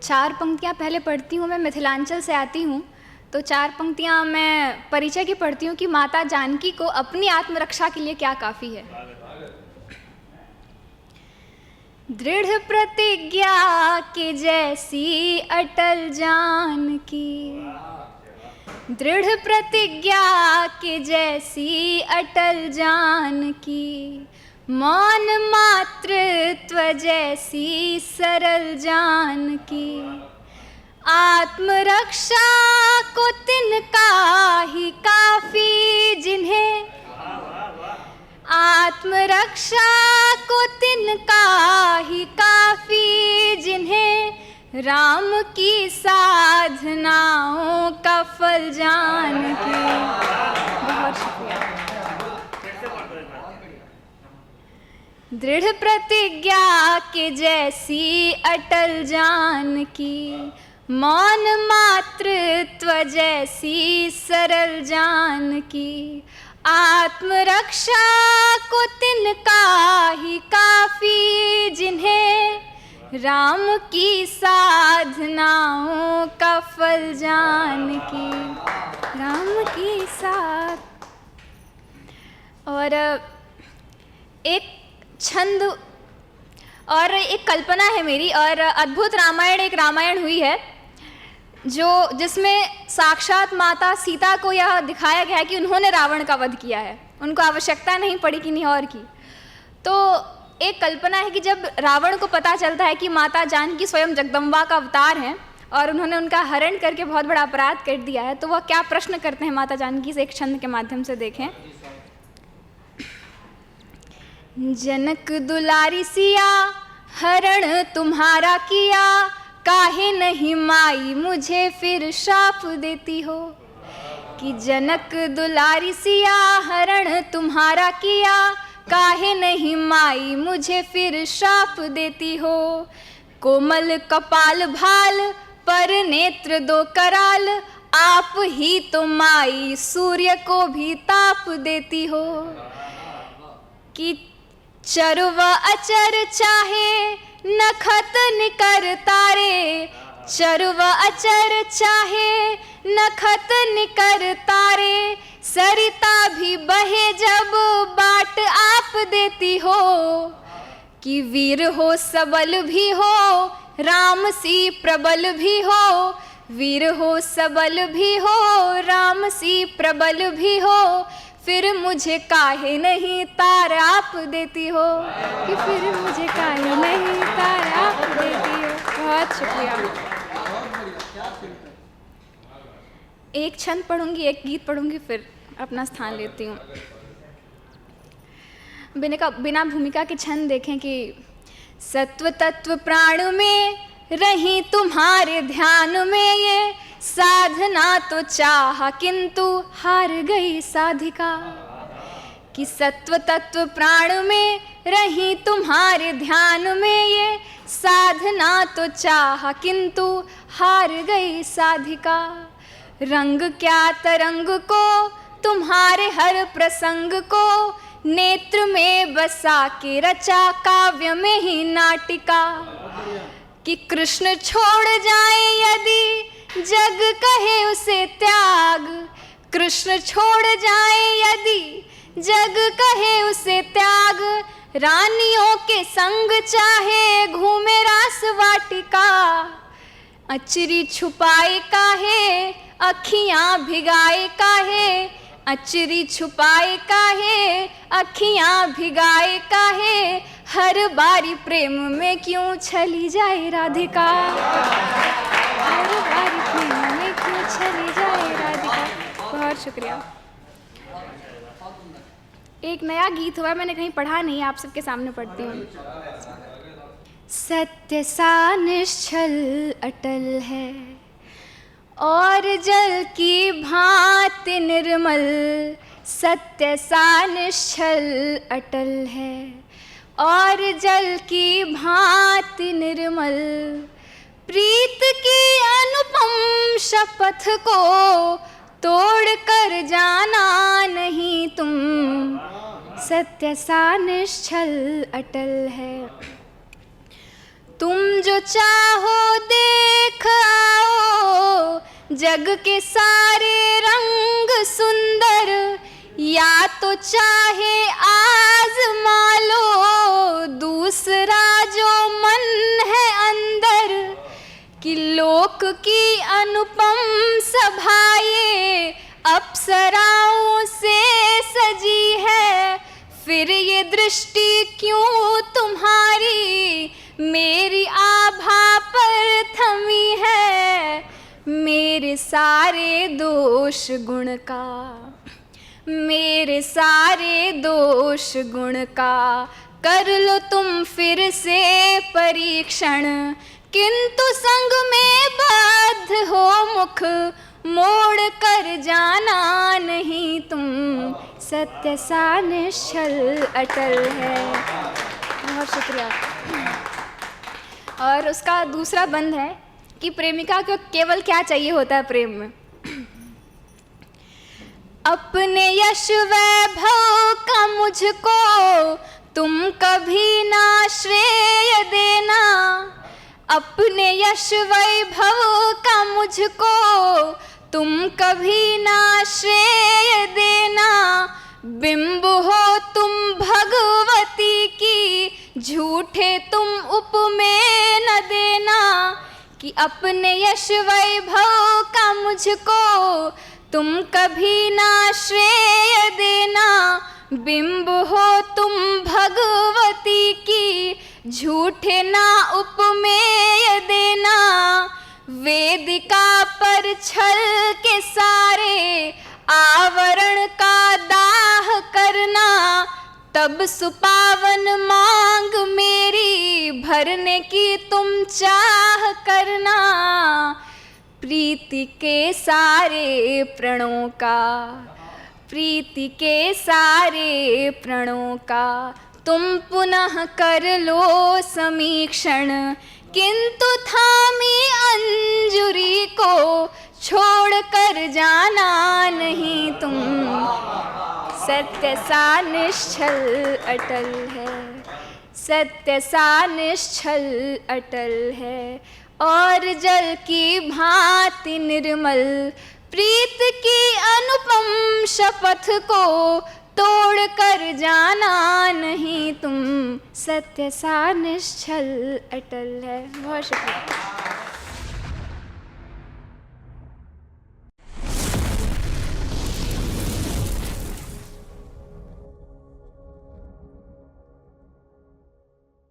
4 पंक्तियाँ पहले पढ़ती हूँ। मैं मिथिलांचल से आती हूँ, तो 4 पंक्तियाँ मैं परिचय की पढ़ती हूँ कि माता जानकी को अपनी आत्मरक्षा के लिए क्या काफ़ी है। दृढ़ प्रतिज्ञा के जैसी अटल जानकी, दृढ़ प्रतिज्ञा के जैसी अटल जानकी, मौन मातृत्व जैसी सरल जानकी, आत्मरक्षा को तिनका ही काफी जिन्हें, आत्मरक्षा को तिनका ही काफी जिन्हें राम की साधनाओं का फल जानकी। बहुत शुक्रिया। दृढ़ प्रतिज्ञा के जैसी अटल जानकी, मौन मातृत्व जैसी सरल जानकी, आत्मरक्षा को तिनका ही काफी जिन्हें राम की साधनाओं का फल जानकी, राम की साथ। और एक छंद और एक कल्पना है मेरी, और अद्भुत रामायण एक रामायण हुई है जिसमें साक्षात माता सीता को यह दिखाया गया है कि उन्होंने रावण का वध किया है, उनको आवश्यकता नहीं पड़ी किन्हीं और की। तो एक कल्पना है कि जब रावण को पता चलता है कि माता जानकी स्वयं जगदम्बा का अवतार हैं और उन्होंने उनका हरण करके बहुत बड़ा अपराध कर दिया है, तो वह क्या प्रश्न करते हैं माता जानकी से, एक छंद के माध्यम से देखें। जनक दुलारी सिया हरण तुम्हारा किया, काहे नहीं माई मुझे फिर श्राप देती हो। कि जनक दुलारी सिया हरण तुम्हारा किया, काहे नहीं माई मुझे फिर श्राप देती हो। कोमल कपाल भाल पर नेत्र दो कराल, आप ही तो माई सूर्य को भी ताप देती हो। कि चर व अचर चाहे नखत निकर तारे, चर व अचर चाहे नखत निकर तारे, सरिता भी बहे जब बाट आप देती हो। कि वीर हो सबल भी हो राम सी प्रबल भी हो, वीर हो सबल भी हो राम सी प्रबल भी हो, फिर मुझे काहे नहीं तार आप देती हो। कि फिर मुझे काहे नहीं तार आप देती हो। बहुत शुक्रिया। एक छंद पढ़ूंगी, एक गीत पढ़ूंगी, फिर अपना स्थान लेती हूँ। बिना भूमिका के छंद देखें कि सत्व तत्व प्राण में रही तुम्हारे ध्यान में, ये साधना तो चाहा किंतु हार गई साधिका। कि सत्व तत्व प्राण में रही तुम्हारे ध्यान में, ये साधना तो चाहा किंतु हार गई साधिका। रंग क्या तरंग को तुम्हारे हर प्रसंग को, नेत्र में बसा के रचा काव्य में ही नाटिका। कि कृष्ण छोड़ जाए यदि जग कहे उसे त्याग, कृष्ण छोड़ जाए यदि जग कहे उसे त्याग, रानियों के संग चाहे घूमे रास वाटिका। अचरी छुपाए काहे अखियां भिगाए काहे, अचरी छुपाए काहे अखियां भिगाए काहे, हर बारी प्रेम में क्यों चली जाए राधिका। हर बारी प्रेम में क्यों चली जाए राधिका। बहुत शुक्रिया। एक नया गीत हुआ, मैंने कहीं पढ़ा नहीं, आप सबके सामने पढ़ती हूँ। सत्य सा निश्चल अटल है और जल की भांति निर्मल, सत्य सा निश्चल अटल है और जल की भांति निर्मल। प्रीत की अनुपम शपथ को तोड़ कर जाना नहीं तुम, सत्य सा निश्चल अटल है। तुम जो चाहो दे जग के सारे रंग सुंदर, या तो चाहे आजमा लो दूसरा जो मन है अंदर, कि लोक की अनुपम सभाए अप्सराओं से सजी है। फिर ये दृष्टि क्यों तुम्हारी मेरी आभा पर थमी है। मेरे सारे दोष गुण का, मेरे सारे दोष गुण का कर लो तुम फिर से परीक्षण, किंतु संग में बद्ध हो मुख मोड़ कर जाना नहीं तुम। सत्य सा निश्चल अटल है। बहुत शुक्रिया। और उसका दूसरा बंद है कि प्रेमिका को केवल क्या चाहिए होता है प्रेम में, अपने यश वैभव का मुझको तुम कभी ना श्रेय देना। अपने यश वैभव का मुझको तुम कभी ना श्रेय देना। बिंब हो तुम भगवती की, झूठे तुम उपमेय न देना। कि अपने यश वैभव का मुझको तुम कभी ना श्रेय देना। बिंब हो तुम भगवती की, झूठे ना उपमेय देना। वेदिका पर छल के सारे आवरण का दाह करना। तब सुपावन मांग मेरी भरने की तुम चाह करना। प्रीति के सारे प्रणों का, प्रीति के सारे प्रणों का तुम पुनः कर लो समीक्षण, किंतु थामी अंजुरी को छोड़ कर जाना नहीं तुम। सत्य सा निश्चल अटल है, सत्य सा निश्चल अटल है। और जल की भांति निर्मल प्रीत की अनुपम शपथ को तोड़ कर जाना नहीं तुम। सत्य सा निश्चल अटल है। बहुत शुक्रिया।